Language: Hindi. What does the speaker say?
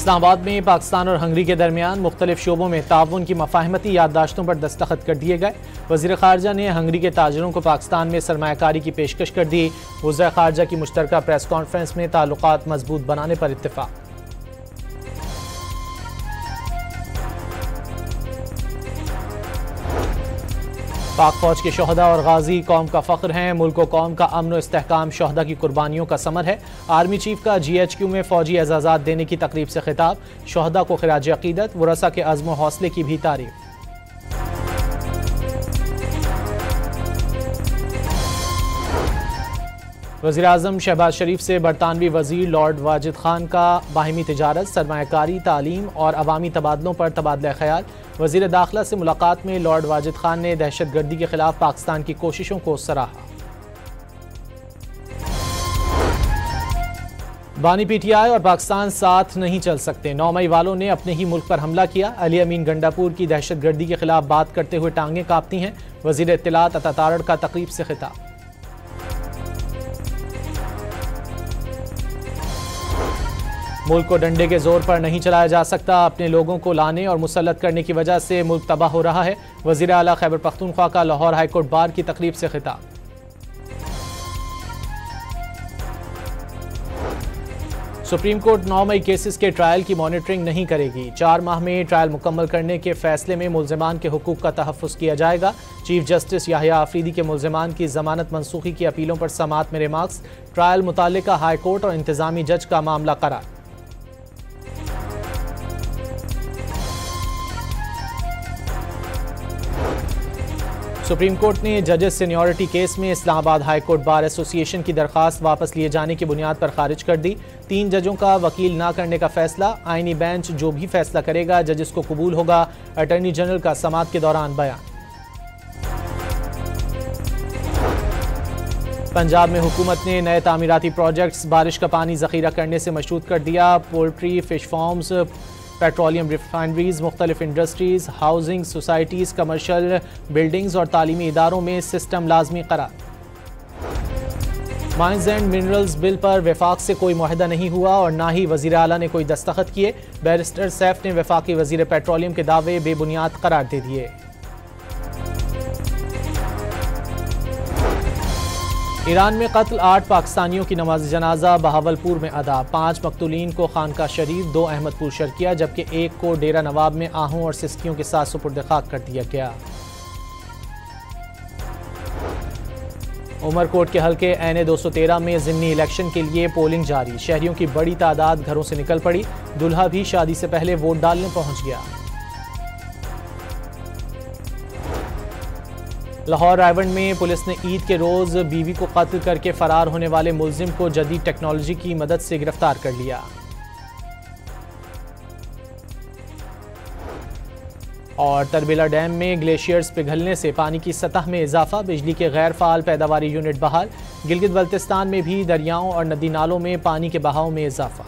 इस्लामाबाद में पाकिस्तान और हंगरी के दरमियान मुख्तलिफ शोबों में ताउन की मफाहमती याददाश्तों पर दस्तखत कर दिए गए। वज़ीर ख़ारजा ने हंगरी के ताजरों को पाकिस्तान में सरमायाकारी की पेशकश कर दी। वज़ीर ख़ारजा की मुश्तरका प्रेस कॉन्फ्रेंस में ताल्लुकात मजबूत बनाने पर इत्तिफाक। पाक फौज के शोहदा और गाजी कौम का फ़ख्र हैं। मुल्क व कौम का अमन व इस्तेहकाम शोहदा की कुर्बानियों का समर है। आर्मी चीफ का GHQ में फौजी एजाज़ात देने की तकरीब से खिताब। शोहदा को खिराज अकीदत, वरसा के अज़्म व हौसले की भी तारीफ। वज़ीर आज़म शहबाज शरीफ से बरतानवी वज़ीर लॉर्ड वाजिद खान का बाहिमी तिजारत, सरमायाकारी, तालीम और अवामी तबादलों पर तबादला ख्याल। वज़ीर दाखिला से मुलाकात में लॉर्ड वाजिद खान ने दहशत गर्दी के खिलाफ पाकिस्तान की कोशिशों को सराहा। बानी PTI और पाकिस्तान साथ नहीं चल सकते। 9 मई वालों ने अपने ही मुल्क पर हमला किया। अली अमीन गंडापुर की दहशत गर्दी के खिलाफ बात करते हुए टांगें कांपती हैं। वज़ीर इत्तलात अता तारड़ का तकरीब से खिताब। मुल्क को डंडे के जोर पर नहीं चलाया जा सकता। अपने लोगों को लाने और मुसल्लत करने की वजह से मुल्क तबाह हो रहा है। वज़ीर आला खैबर पख्तूनख्वा का लाहौर हाईकोर्ट बार की तकरीब से खिताब। सुप्रीम कोर्ट 9 मई केसेस के ट्रायल की मॉनिटरिंग नहीं करेगी। 4 माह में ट्रायल मुकम्मल करने के फैसले में मुल्ज़िमान के हुकूक का तहफ़्फ़ुज़ किया जाएगा। चीफ जस्टिस याहिया आफरीदी के मुल्ज़िमान की ज़मानत मनसूखी की अपीलों पर समाअत में रिमार्क्स। ट्रायल मुताल्लिका हाई कोर्ट और इंतज़ामी जज का मामला करार। सुप्रीम कोर्ट ने जजेस सीनियरिटी केस में Islamabad high court bar association की दरखास्त वापस लिए जाने की बुनियाद पर खारिज कर दी। 3 जजों का वकील ना करने का फैसला। आईनी बेंच जो भी फैसला करेगा जजेस को कबूल होगा। अटॉर्नी जनरल का समाअत के दौरान बयान। पंजाब में हुकूमत ने नए तामीराती प्रोजेक्ट्स बारिश का पानी जखीरा करने से मशरूत कर दिया। Poultry, fish farms, petroleum refineries, मुख्तलिफ industries, housing societies, commercial buildings और तालीमी इदारों में सिस्टम लाजमी करार। माइंस एंड मिनरल्स बिल पर वफाक से कोई मुआहदा नहीं हुआ और ना ही वज़ीर आला ने कोई दस्तखत किए। बैरिस्टर सैफ ने वफाकी वज़ीर पेट्रोलियम के दावे बेबुनियाद करार दे दिए। ईरान में कत्ल 8 पाकिस्तानियों की नमाज जनाजा बहावलपुर में अदा। 5 मकतूलीन को खानका शरीफ, 2 अहमदपुर शर्किया जबकि 1 को डेरा नवाब में आहूं और सिस्कियों के साथ सुपुर्द खाक कर दिया गया। उमरकोट के हल्के NA 213 में ज़िमनी इलेक्शन के लिए पोलिंग जारी। शहरियों की बड़ी तादाद घरों से निकल पड़ी। दुल्हा भी शादी से पहले वोट डालने पहुंच गया। लाहौर रायवंड में पुलिस ने ईद के रोज बीवी को कत्ल करके फरार होने वाले मुलजिम को जदीद टेक्नोलॉजी की मदद से गिरफ्तार कर लिया। और तरबेला डैम में ग्लेशियर्स पिघलने से पानी की सतह में इजाफा। बिजली के गैर फाल पैदावारी यूनिट बहाल। गिलगित बल्तिस्तान में भी दरियाओं और नदी नालों में पानी के बहाव में इजाफा।